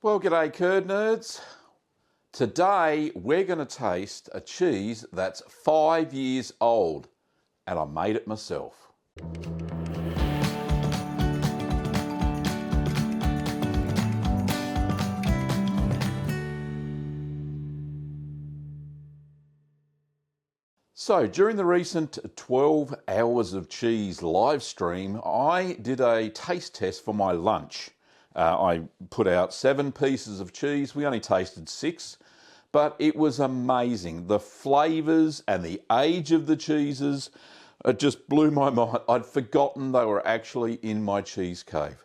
Well, g'day curd nerds. Today we're going to taste a cheese that's 5 years old, and I made it myself. So during the recent 12 Hours of Cheese live stream, I did a taste test for my lunch. I put out 7 pieces of cheese. We only tasted 6, but it was amazing. The flavours and the age of the cheeses, it just blew my mind. I'd forgotten they were actually in my cheese cave.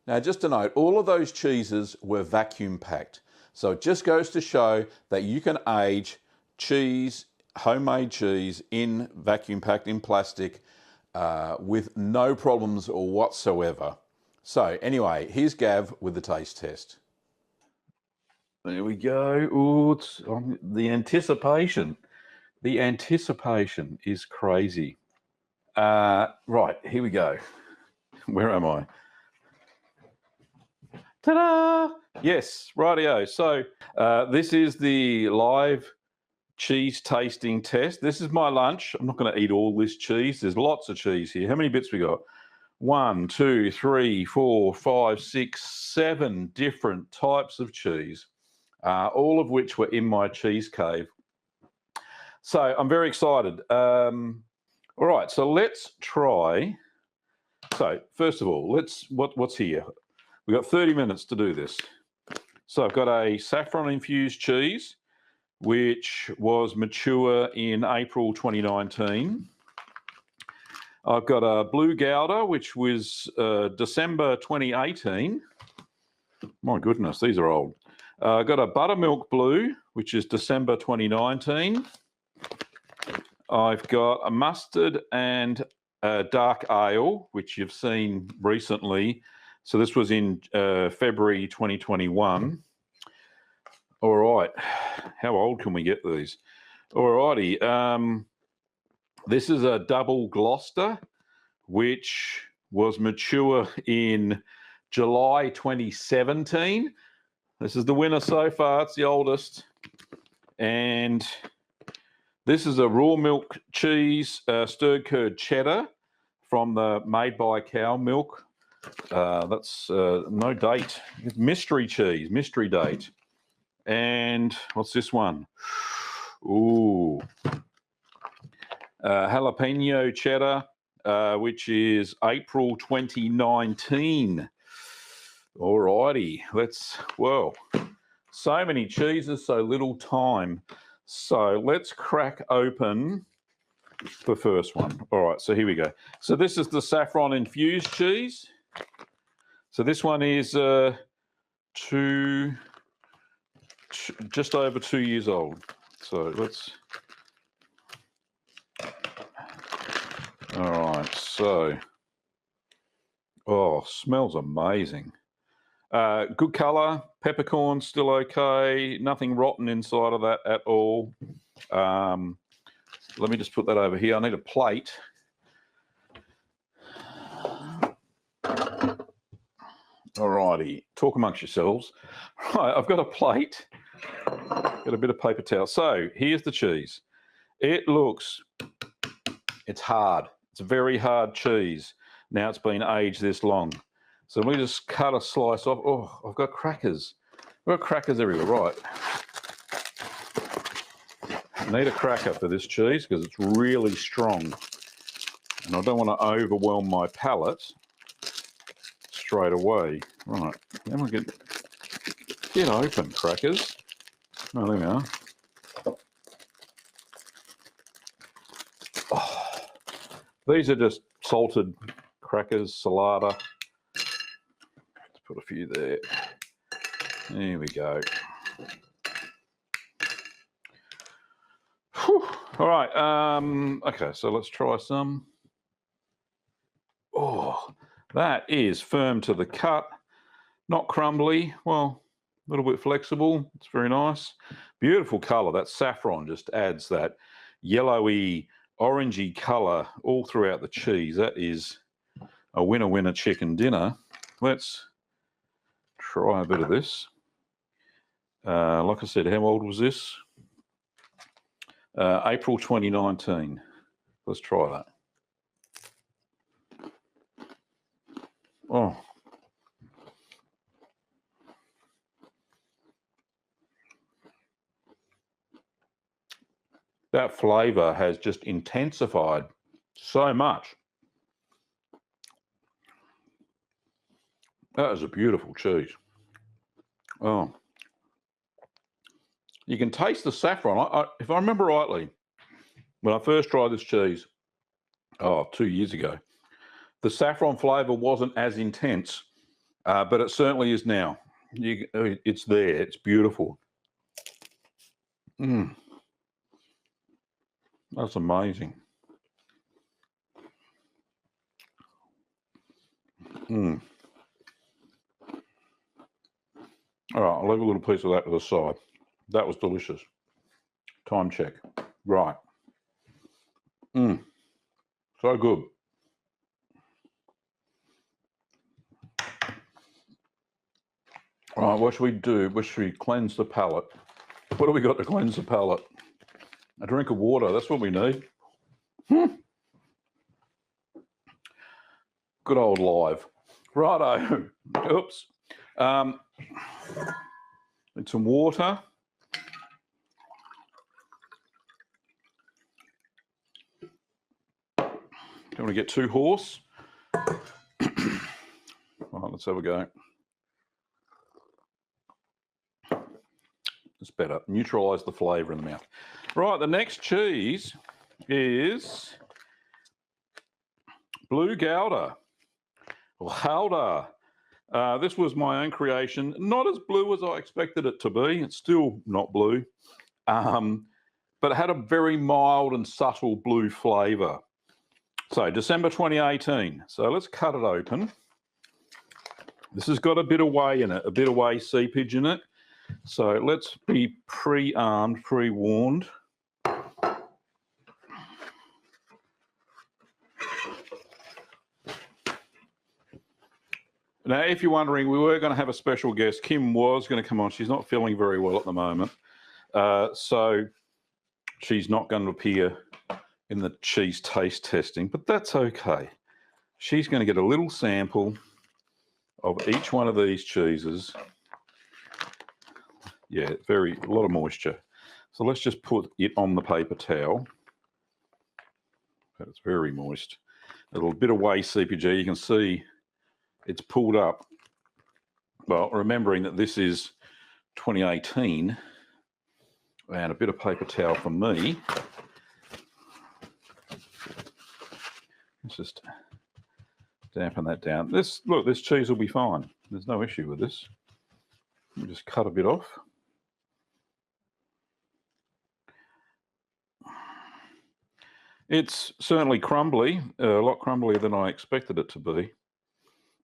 Now, just to note, all of those cheeses were vacuum packed. So it just goes to show that you can age cheese, homemade cheese, in vacuum packed in plastic with no problems whatsoever. So anyway, here's Gav with the taste test. There we go. Oh, it's the anticipation. The anticipation is crazy. Right, here we go. Where am I? Ta-da! Yes, rightio. So this is the live cheese tasting test. This is my lunch. I'm not going to eat all this cheese. There's lots of cheese here. How many bits we got? 1, 2, 3, 4, 5, 6, 7 different types of cheese, all of which were in my cheese cave. So I'm very excited. All right, so let's try. So first of all, what's here? We've got 30 minutes to do this. So I've got a saffron infused cheese, which was mature in April 2019. I've got a blue Gouda, which was December 2018. My goodness, these are old. I've got a Buttermilk Blue, which is December 2019. I've got a mustard and a dark ale, which you've seen recently. So this was in February 2021. All right, how old can we get these? All righty. This is a Double Gloucester, which was mature in July 2017. This is the winner so far. It's the oldest. And this is a raw milk cheese, stirred curd cheddar from the Made by Cow Milk. That's no date. Mystery cheese, mystery date. And what's this one? Ooh. Jalapeno Cheddar, which is April 2019. All righty, whoa, so many cheeses, so little time. So let's crack open the first one. All right, so here we go. So this is the saffron infused cheese. So this one is just over 2 years old. So let's... All right, so, oh, smells amazing. Good colour, peppercorn still okay, nothing rotten inside of that at all. Let me just put that over here. I need a plate. All righty, talk amongst yourselves. Right, I've got a plate, got a bit of paper towel. So here's the cheese. It's hard. It's a very hard cheese. Now it's been aged this long. So we just cut a slice off. Oh, I've got crackers. I've got crackers everywhere. Right. I need a cracker for this cheese because it's really strong. And I don't want to overwhelm my palate straight away. Right. Then we get open, crackers. Oh, there we are. These are just salted crackers, salada. Let's put a few there. There we go. Whew. All right. Okay, so let's try some. Oh, that is firm to the cut. Not crumbly. Well, a little bit flexible. It's very nice. Beautiful colour. That saffron just adds that yellowy, orangey colour all throughout the cheese. That is a winner chicken dinner. Let's try a bit of this. Like I said, how old was this? April 2019. Let's try that. Oh. That flavour has just intensified so much. That is a beautiful cheese. Oh. You can taste the saffron. If I remember rightly, when I first tried this cheese, 2 years ago, the saffron flavour wasn't as intense, but it certainly is now. It's there. It's beautiful. That's amazing. All right, I'll leave a little piece of that to the side. That was delicious. Time check. Right. So good. All right, what should we do? What should we cleanse the palate? What do we got to cleanse the palate? A drink of water. That's what we need. Good old live. Righto. Oops. Need some water. Don't want to get too hoarse. All right, let's have a go. It's better. Neutralise the flavour in the mouth. Right, the next cheese is Blue Gouda. Gouda. This was my own creation. Not as blue as I expected it to be. It's still not blue. But it had a very mild and subtle blue flavour. So, December 2018. So, let's cut it open. This has got a bit of whey in it, a bit of whey seepage in it. So, let's be pre-armed, pre-warned. Now, if you're wondering, we were going to have a special guest. Kim was going to come on. She's not feeling very well at the moment. So she's not going to appear in the cheese taste testing, but that's okay. She's going to get a little sample of each one of these cheeses. Yeah, a lot of moisture. So let's just put it on the paper towel. It's very moist. A little bit of whey seepage. You can see it's pulled up. Well, remembering that this is 2018, and a bit of paper towel for me. Let's just dampen that down. This cheese will be fine. There's no issue with this. Let me just cut a bit off. It's certainly crumbly, a lot crumblier than I expected it to be.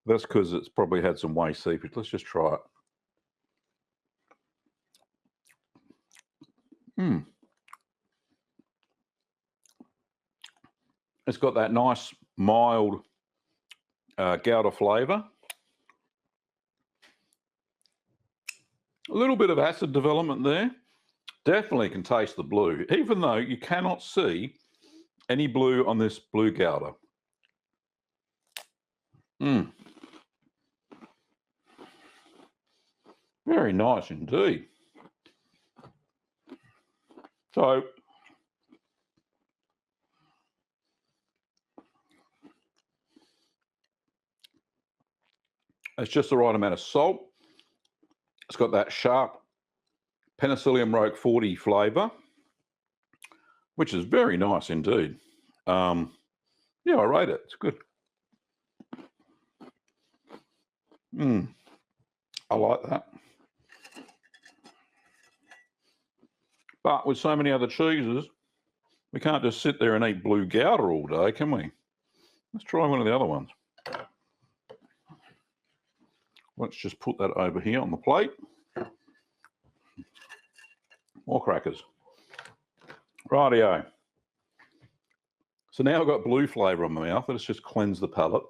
That's because it's probably had some whey seepage. Let's just try it. It's got that nice, mild Gouda flavour. A little bit of acid development there. Definitely can taste the blue, even though you cannot see any blue on this Blue Gouda. Very nice indeed. So, it's just the right amount of salt. It's got that sharp Penicillium Roqueforti flavour, which is very nice indeed. Yeah, I rate it. It's good. I like that. But with so many other cheeses, we can't just sit there and eat Blue Gouda all day, can we? Let's try one of the other ones. Let's just put that over here on the plate. More crackers. Rightio. So now I've got blue flavour on my mouth. Let's just cleanse the palate.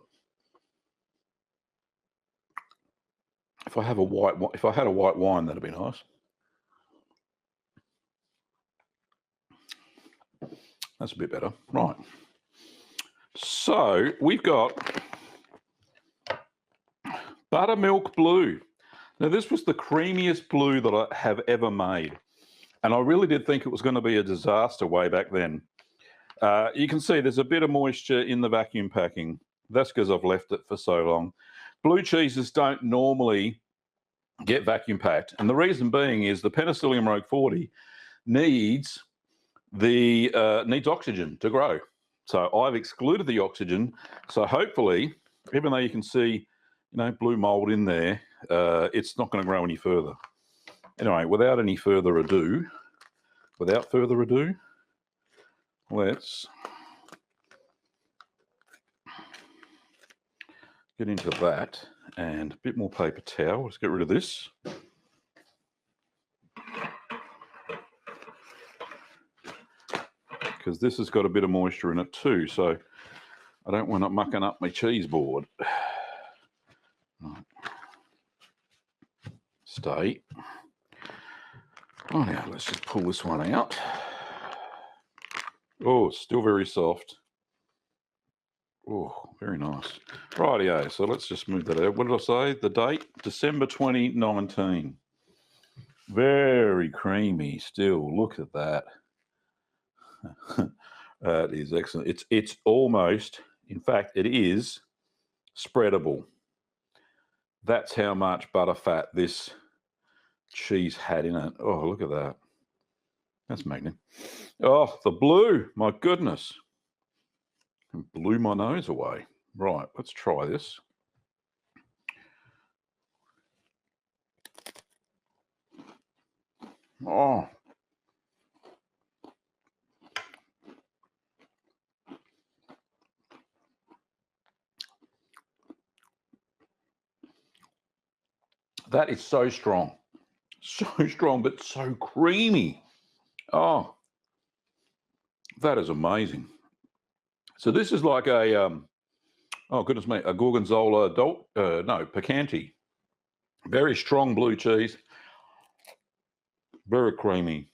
If I had a white wine, that'd be nice. That's a bit better. Right. So we've got Buttermilk Blue. Now, this was the creamiest blue that I have ever made. And I really did think it was going to be a disaster way back then. You can see there's a bit of moisture in the vacuum packing. That's because I've left it for so long. Blue cheeses don't normally get vacuum packed. And the reason being is the Penicillium Roquefort 40 needs oxygen to grow. So I've excluded the oxygen. So hopefully, even though you can see, blue mold in there, it's not going to grow any further. Anyway, without further ado, let's get into that, and a bit more paper towel. Let's get rid of this. Because this has got a bit of moisture in it too, so I don't want it mucking up my cheese board. Right. Stay. Oh, now let's just pull this one out. Oh, it's still very soft. Oh, very nice. Rightio, so let's just move that out. What did I say? The date? December 2019. Very creamy still. Look at that. That is excellent. It's almost, in fact, it is spreadable. That's how much butterfat this cheese had in it. Oh, look at that. That's magnificent. Oh, the blue. My goodness. It blew my nose away. Right, let's try this. Oh. That is so strong. So strong, but so creamy. Oh, that is amazing. So this is like a, oh goodness me, a Gorgonzola, Picante. Very strong blue cheese. Very creamy.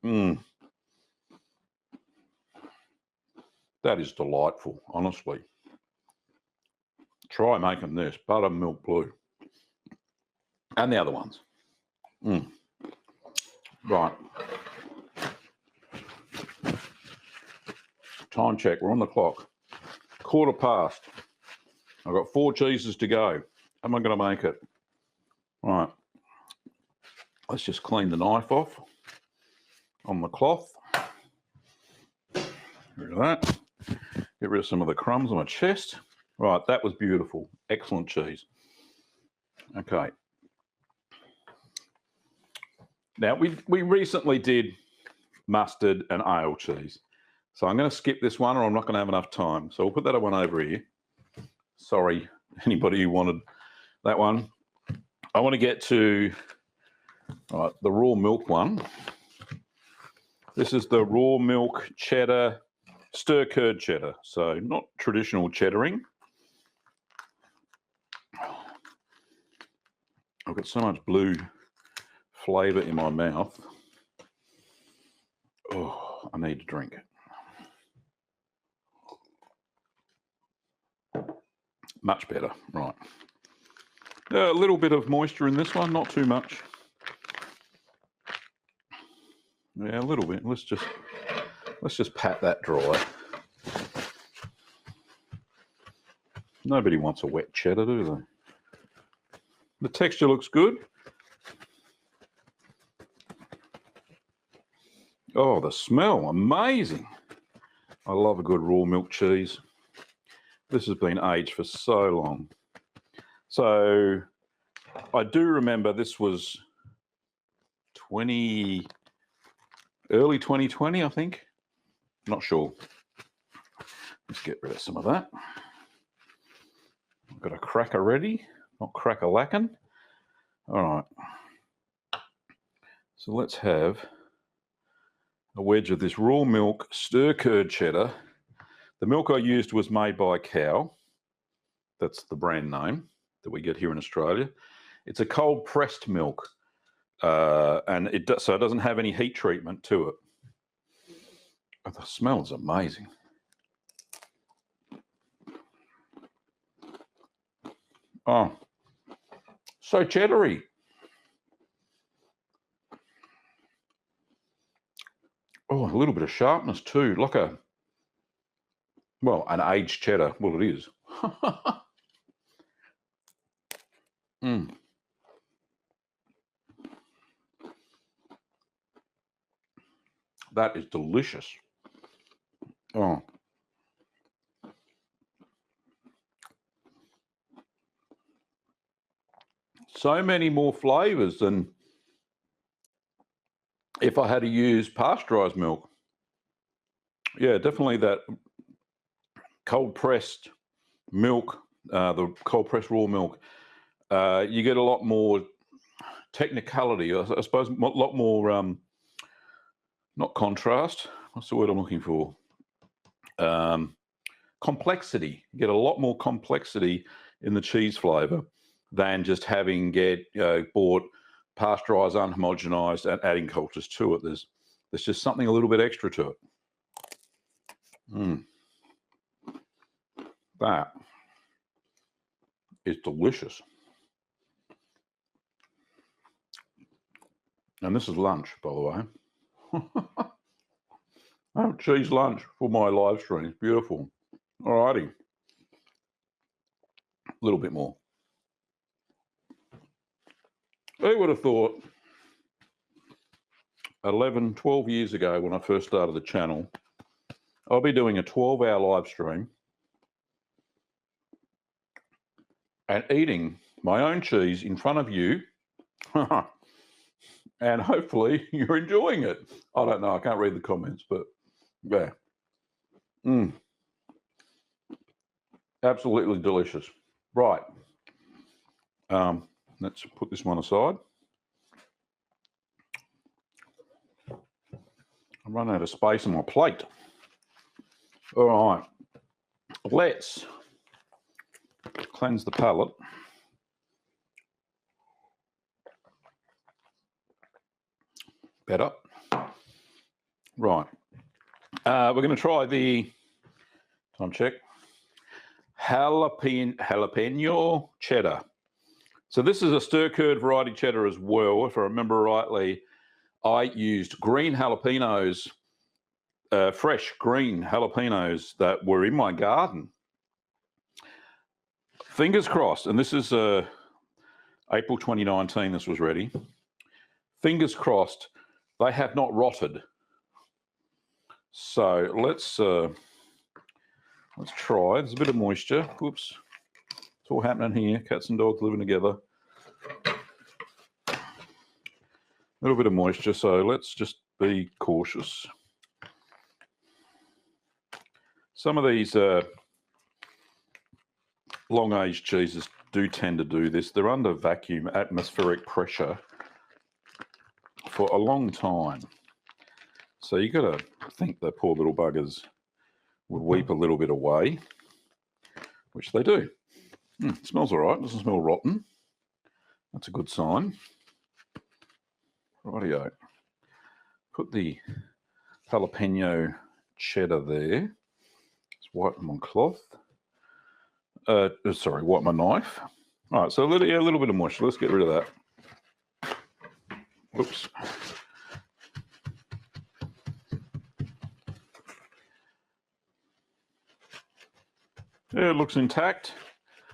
That is delightful, honestly. Try making this, Buttermilk Blue. And the other ones. Right. Time check, we're on the clock. 1:15. I've got 4 cheeses to go. Am I going to make it? Right. Let's just clean the knife off on the cloth. Get rid of that. Get rid of some of the crumbs on my chest. Right, that was beautiful. Excellent cheese. Okay. Now, we recently did mustard and ale cheese. So I'm going to skip this one or I'm not going to have enough time. So we'll put that one over here. Sorry, anybody who wanted that one. I want to get to the raw milk one. This is the raw milk cheddar, stir curd cheddar. So not traditional cheddaring. I've got so much blue flavour in my mouth. Oh, I need to drink it. Much better, right. A little bit of moisture in this one, not too much. Yeah, a little bit. Let's just pat that dry. Nobody wants a wet cheddar, do they? The texture looks good. Oh, the smell, amazing. I love a good raw milk cheese. This has been aged for so long. So I do remember this was early 2020, I think. Not sure. Let's get rid of some of that. I've got a cracker ready, not cracker-lacking. All right. So let's have a wedge of this raw milk stir curd cheddar. The milk I used was made by a cow. That's the brand name that we get here in Australia. It's a cold pressed milk, and so it doesn't have any heat treatment to it. Oh, the smell is amazing. Oh, so cheddary. Oh, a little bit of sharpness too, like a, well, an aged cheddar. Well, it is. Mm. That is delicious. Oh. So many more flavors than if I had to use pasteurized milk. Yeah, definitely that cold pressed milk, the cold pressed raw milk. You get a lot more technicality, I suppose, a lot more, not contrast. What's the word I'm looking for? Complexity. You get a lot more complexity in the cheese flavor than just having bought pasteurized, unhomogenized, and adding cultures to it. There's just something a little bit extra to it. That is delicious. And this is lunch, by the way. I have cheese lunch for my live stream. It's beautiful. All righty. A little bit more. Who would have thought 11, 12 years ago when I first started the channel, I'll be doing a 12-hour live stream and eating my own cheese in front of you. And hopefully you're enjoying it. I don't know. I can't read the comments, but yeah. Absolutely delicious. Right. Let's put this one aside. I'm running out of space on my plate. All right. Let's cleanse the palate. Better. Right. We're going to try the, time check, Jalapeno Cheddar. So this is a stir-curd variety cheddar as well. If I remember rightly, I used green jalapenos, fresh green jalapenos that were in my garden. Fingers crossed, and this is April 2019 this was ready. Fingers crossed they have not rotted. So let's try. There's a bit of moisture. Whoops. It's all happening here. Cats and dogs living together. A little bit of moisture, so let's just be cautious. Some of these long-aged cheeses do tend to do this. They're under vacuum atmospheric pressure for a long time. So you got to think the poor little buggers would weep a little bit away, which they do. It smells all right. Doesn't smell rotten. That's a good sign. Rightio. Put the jalapeno cheddar there. Just wipe them on cloth. Sorry, wipe my knife. All right, so a little bit of moisture. Let's get rid of that. Oops. Yeah, it looks intact.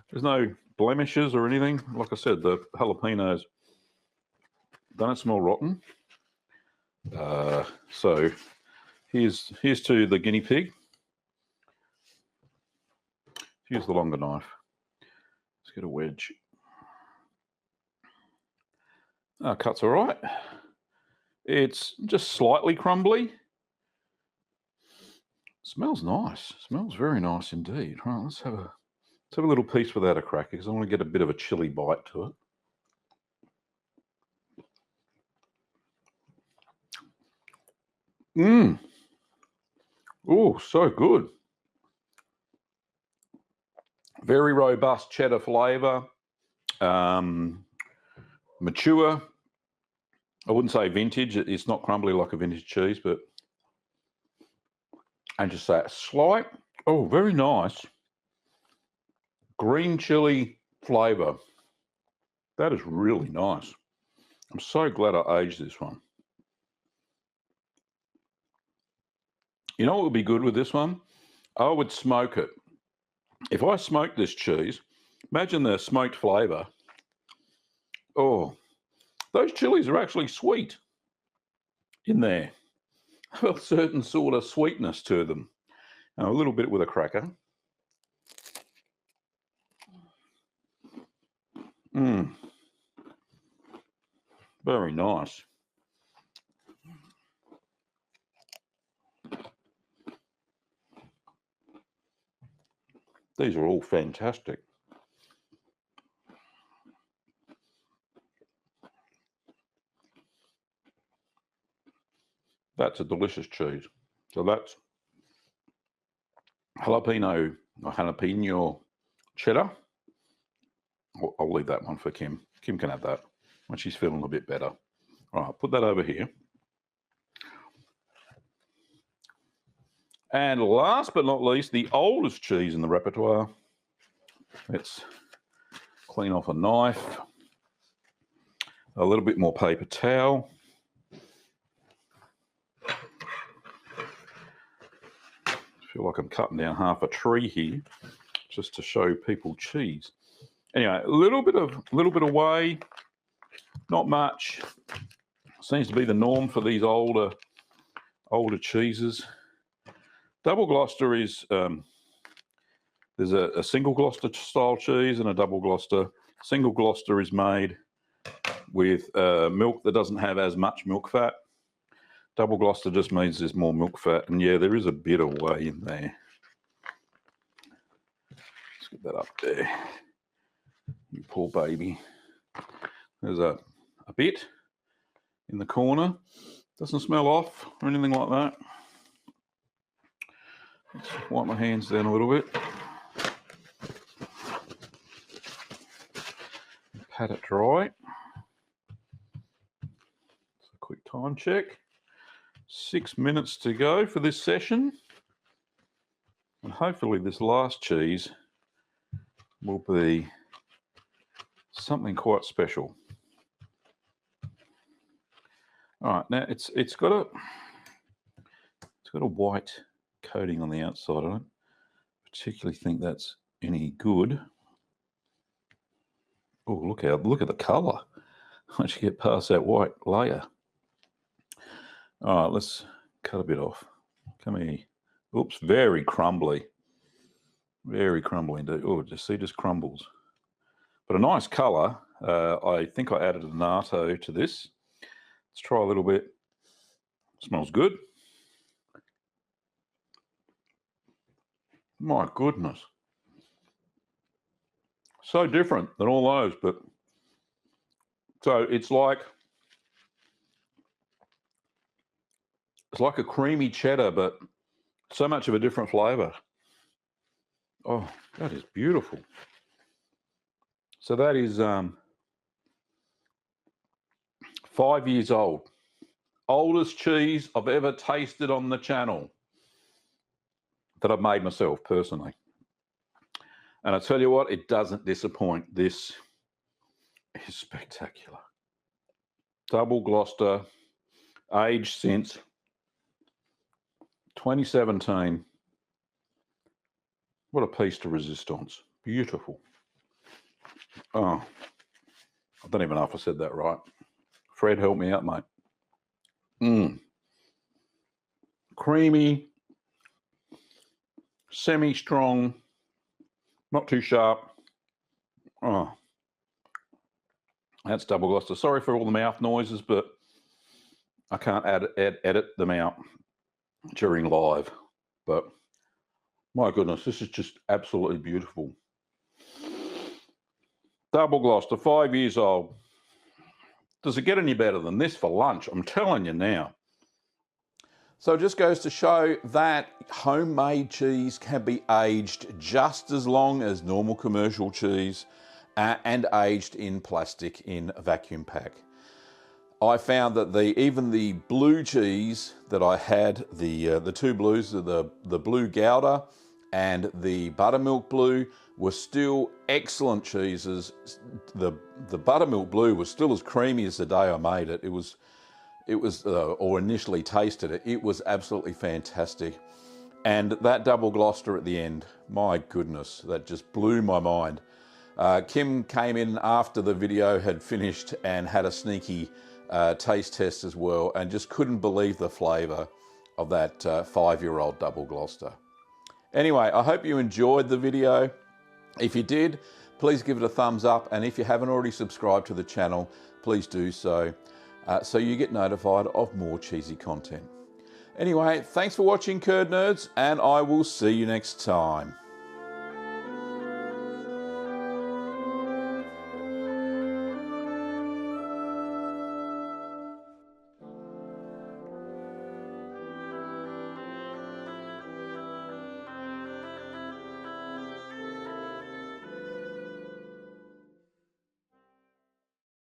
There's no blemishes or anything. Like I said, the jalapenos don't smell rotten. So here's to the guinea pig. Use the longer knife. Let's get a wedge. Cuts all right. It's just slightly crumbly. Smells nice. Smells very nice indeed. Right, let's have a little piece without a cracker because I want to get a bit of a chili bite to it. Oh, so good. Very robust cheddar flavour. Mature. I wouldn't say vintage. It's not crumbly like a vintage cheese, but and just that slight, oh, very nice green chili flavour. That is really nice. I'm so glad I aged this one. You know what would be good with this one? I would smoke it. If I smoked this cheese, imagine the smoked flavour. Oh, those chilies are actually sweet in there. A certain sort of sweetness to them. And a little bit with a cracker. Very nice. These are all fantastic. That's a delicious cheese. So that's jalapeno cheddar. I'll leave that one for Kim. Kim can have that when she's feeling a bit better. All right, put that over here. And last but not least, the oldest cheese in the repertoire. Let's clean off a knife. A little bit more paper towel. I feel like I'm cutting down half a tree here just to show people cheese. Anyway, a little bit of whey, not much. Seems to be the norm for these older cheeses. Double Gloucester is there's a single Gloucester style cheese and a double Gloucester. Single Gloucester is made with milk that doesn't have as much milk fat. Double Gloucester just means there's more milk fat, and yeah, there is a bit of whey in there. Let's get that up there. You poor baby. There's a bit in the corner. Doesn't smell off or anything like that. Let's wipe my hands down a little bit. Pat it dry. It's a quick time check. 6 minutes to go for this session. And hopefully this last cheese will be something quite special. All right, now it's got a white coating on the outside. I don't particularly think that's any good. Oh, look at the colour. Once you get past that white layer. All right, let's cut a bit off. Come here. Oops, very crumbly. Very crumbly indeed. Oh, just crumbles. But a nice colour. I think I added a natto to this. Let's try a little bit. Smells good. My goodness. So different than all those, but so it's like a creamy cheddar, but so much of a different flavour. Oh, that is beautiful. So that is 5 years old. Oldest cheese I've ever tasted on the channel that I've made myself personally. And I tell you what, it doesn't disappoint. This is spectacular. Double Gloucester, aged since 2017. What a piece de resistance. Beautiful. Oh, I don't even know if I said that right. Fred, help me out, mate. Creamy, semi-strong, not too sharp. Oh, that's Double Gloucester. Sorry for all the mouth noises, but I can't edit them out during live. But my goodness, this is just absolutely beautiful. Double Gloucester, 5 years old. Does it get any better than this for lunch? I'm telling you now. So it just goes to show that homemade cheese can be aged just as long as normal commercial cheese and aged in plastic in a vacuum pack. I found that even the blue cheese that I had, the two blues, the blue Gouda and the Buttermilk Blue, were still excellent cheeses. The Buttermilk Blue was still as creamy as the day I made it. It was or initially tasted it. It was absolutely fantastic. And that Double Gloucester at the end, my goodness, that just blew my mind. Kim came in after the video had finished and had a sneaky taste test as well, and just couldn't believe the flavour of that 5-year-old Double Gloucester. Anyway, I hope you enjoyed the video. If you did, please give it a thumbs up, and if you haven't already subscribed to the channel, please do so, so you get notified of more cheesy content. Anyway, thanks for watching, Curd Nerds, and I will see you next time.